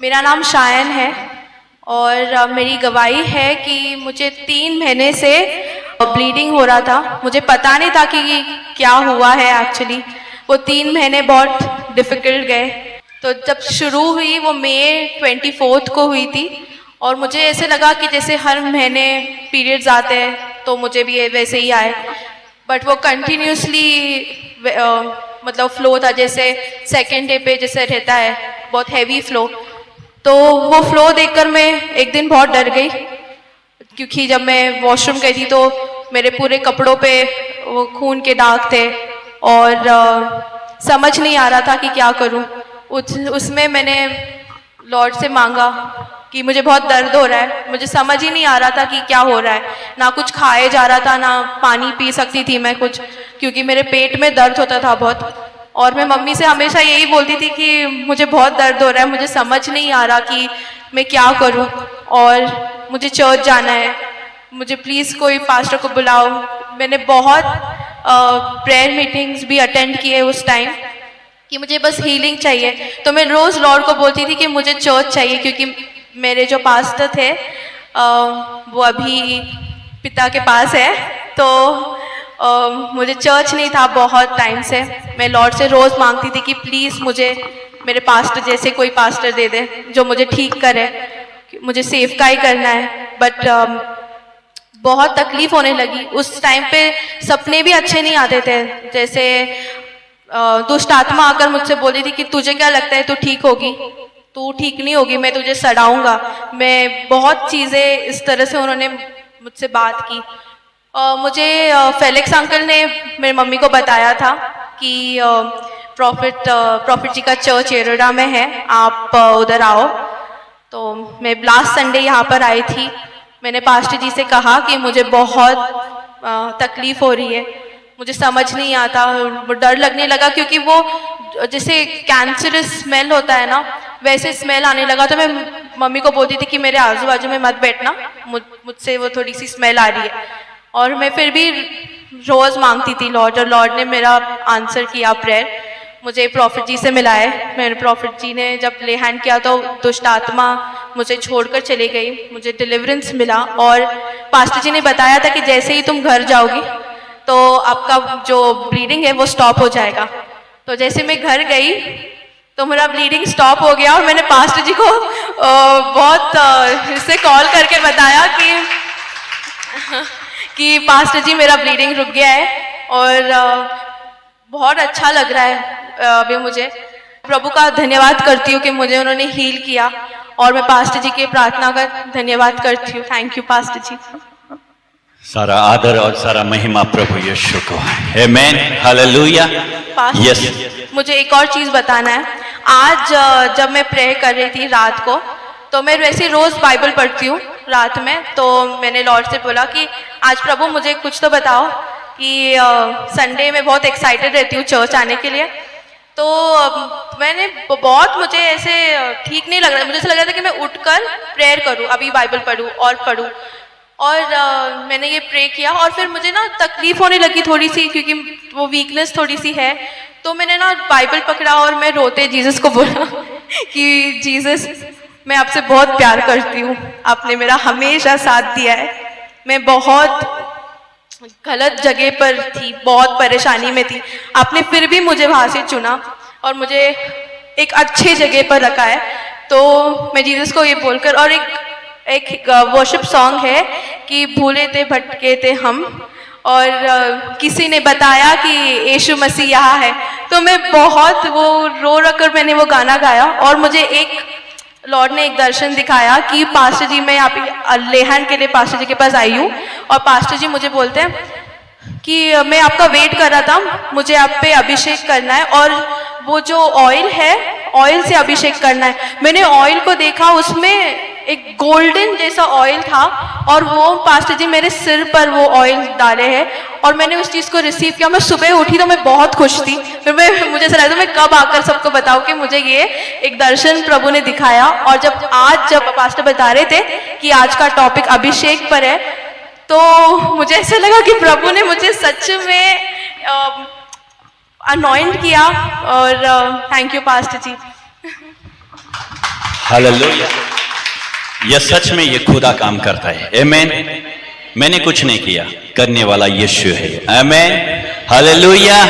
मेरा नाम शायन है और मेरी गवाही है कि मुझे 3 महीने से ब्लीडिंग हो रहा था। मुझे पता नहीं था कि क्या हुआ है एक्चुअली। वो 3 महीने बहुत डिफ़िकल्ट गए। तो जब शुरू हुई वो मई 24 को हुई थी और मुझे ऐसे लगा कि जैसे हर महीने पीरियड्स आते हैं तो मुझे भी वैसे ही आए, बट वो कंटिन्यूसली मतलब फ्लो था, जैसे सेकेंड डे पे जैसे रहता है बहुत हैवी फ्लो। तो वो फ्लो देखकर मैं एक दिन बहुत डर गई, क्योंकि जब मैं वॉशरूम गई थी तो मेरे पूरे कपड़ों पे वो खून के दाग थे और समझ नहीं आ रहा था कि क्या करूं। उसमें मैंने लॉर्ड से मांगा कि मुझे बहुत दर्द हो रहा है। मुझे समझ ही नहीं आ रहा था कि क्या हो रहा है, ना कुछ खाए जा रहा था, ना पानी पी सकती थी मैं कुछ, क्योंकि मेरे पेट में दर्द होता था बहुत। और मैं मम्मी से हमेशा यही बोलती थी कि मुझे बहुत दर्द हो रहा है, मुझे समझ नहीं आ रहा कि मैं क्या करूं और मुझे चर्च जाना है, मुझे प्लीज़ कोई पास्टर को बुलाओ। मैंने बहुत प्रेयर मीटिंग्स भी अटेंड किए उस टाइम कि मुझे बस हीलिंग चाहिए। तो मैं रोज़ लॉर्ड को बोलती थी कि मुझे चर्च चाहिए, क्योंकि मेरे जो पास्टर थे वो अभी पिता के पास है। तो मुझे चर्च नहीं था बहुत टाइम से। मैं लॉर्ड से रोज़ मांगती थी कि प्लीज़ मुझे मेरे पास्टर जैसे कोई पास्टर दे दे जो मुझे ठीक करे, मुझे सेफ का ही करना है। बट बहुत तकलीफ होने लगी उस टाइम पे। सपने भी अच्छे नहीं आते थे, जैसे दुष्ट आत्मा आकर मुझसे बोली थी कि तुझे क्या लगता है तू ठीक होगी, तू ठीक नहीं होगी, मैं तुझे सड़ाऊंगा। मैं बहुत चीज़ें इस तरह से उन्होंने मुझसे बात की। मुझे फेलिक्स अंकल ने मेरी मम्मी को बताया था कि प्रॉफिट जी का चर्च एरोडा में है, आप उधर आओ। तो मैं लास्ट संडे यहाँ पर आई थी। मैंने पास्टर जी से कहा कि मुझे बहुत तकलीफ हो रही है, मुझे समझ नहीं आता, डर लगने लगा, क्योंकि वो जैसे कैंसरस स्मेल होता है ना वैसे स्मेल आने लगा। तो मैं मम्मी को बोलती थी कि मेरे आजू बाजू में मत बैठना, मुझसे वो थोड़ी सी स्मेल आ रही है। और मैं फिर भी रोज़ मांगती थी लॉर्ड, और लॉर्ड ने मेरा आंसर किया प्रेयर, मुझे प्रॉफिट जी से मिलाए। मेरे प्रॉफिट जी ने जब ले हैंड किया तो दुष्ट आत्मा मुझे छोड़कर चली गई, मुझे डिलीवरेंस मिला। और पास्टर जी ने बताया था कि जैसे ही तुम घर जाओगी तो आपका जो ब्लीडिंग है वो स्टॉप हो जाएगा। तो जैसे मैं घर गई तो मेरा ब्लीडिंग स्टॉप हो गया, और मैंने पास्टर जी को बहुत इससे कॉल करके बताया कि पास्टर जी मेरा ब्लीडिंग रुक गया है और बहुत अच्छा लग रहा है। अभी मुझे प्रभु का धन्यवाद करती हूँ कि मुझे उन्होंने हील किया, और मैं पास्टर जी की प्रार्थना का धन्यवाद करती हूँ। थैंक यू पास्टर जी। सारा आदर और सारा महिमा प्रभु यीशु को। आमेन, हालेलुया। यस, मुझे एक और चीज़ बताना है। आज जब मैं प्रेयर कर रही थी रात को, तो मैं वैसे रोज़ बाइबल पढ़ती हूँ रात में। तो मैंने लॉर्ड से बोला कि आज प्रभु मुझे कुछ तो बताओ कि संडे में बहुत एक्साइटेड रहती हूँ चर्च आने के लिए। तो मैंने बहुत, मुझे ऐसे ठीक नहीं लग रहा, मुझे ऐसा लग रहा था कि मैं उठकर प्रेयर करूँ, अभी बाइबल पढूँ और पढूँ। और मैंने ये प्रे किया, और फिर मुझे ना तकलीफ होने लगी थोड़ी सी, क्योंकि वो वीकनेस थोड़ी सी है। तो मैंने ना बाइबल पकड़ा और मैं रोते जीसस को बोला कि जीसस, मैं आपसे बहुत प्यार करती हूँ, आपने मेरा हमेशा साथ दिया है। मैं बहुत गलत जगह पर थी, बहुत परेशानी में थी, आपने फिर भी मुझे वहाँ से चुना और मुझे एक अच्छे जगह पर रखा है। तो मैं जीसस को ये बोलकर, और एक वर्शिप सॉन्ग है कि भूले थे भटके थे हम, और किसी ने बताया कि यीशु मसीह यहाँ है। तो मैं बहुत वो रो कर मैंने वो गाना गाया, और मुझे एक लॉर्ड ने एक दर्शन दिखाया कि पास्टर जी, मैं यहाँ पे लेहन के लिए पास्टर जी के पास आई हूँ, और पास्टर जी मुझे बोलते हैं कि मैं आपका वेट कर रहा था, मुझे आप पे अभिषेक करना है, और वो जो ऑयल है ऑयल से अभिषेक करना है। मैंने ऑयल को देखा, उसमें एक गोल्डन जैसा ऑयल था, और वो पास्टर जी मेरे सिर पर वो ऑयल डाले हैं, और मैंने उस चीज़ को रिसीव किया। मैं सुबह उठी तो मैं बहुत खुश थी। फिर मुझे ऐसा लगा मैं कब आकर सबको बताऊं कि मुझे ये एक दर्शन प्रभु ने दिखाया। और जब पास्टर बता रहे थे कि आज का टॉपिक अभिषेक पर है, तो मुझे ऐसा लगा कि प्रभु ने मुझे सच में अनॉइंट किया। और thank you pastor ji. Hallelujah. यह सच में ये खुदा काम करता है। आमेन। मैंने कुछ नहीं किया, करने वाला यीशु है। आमेन। हालेलुया।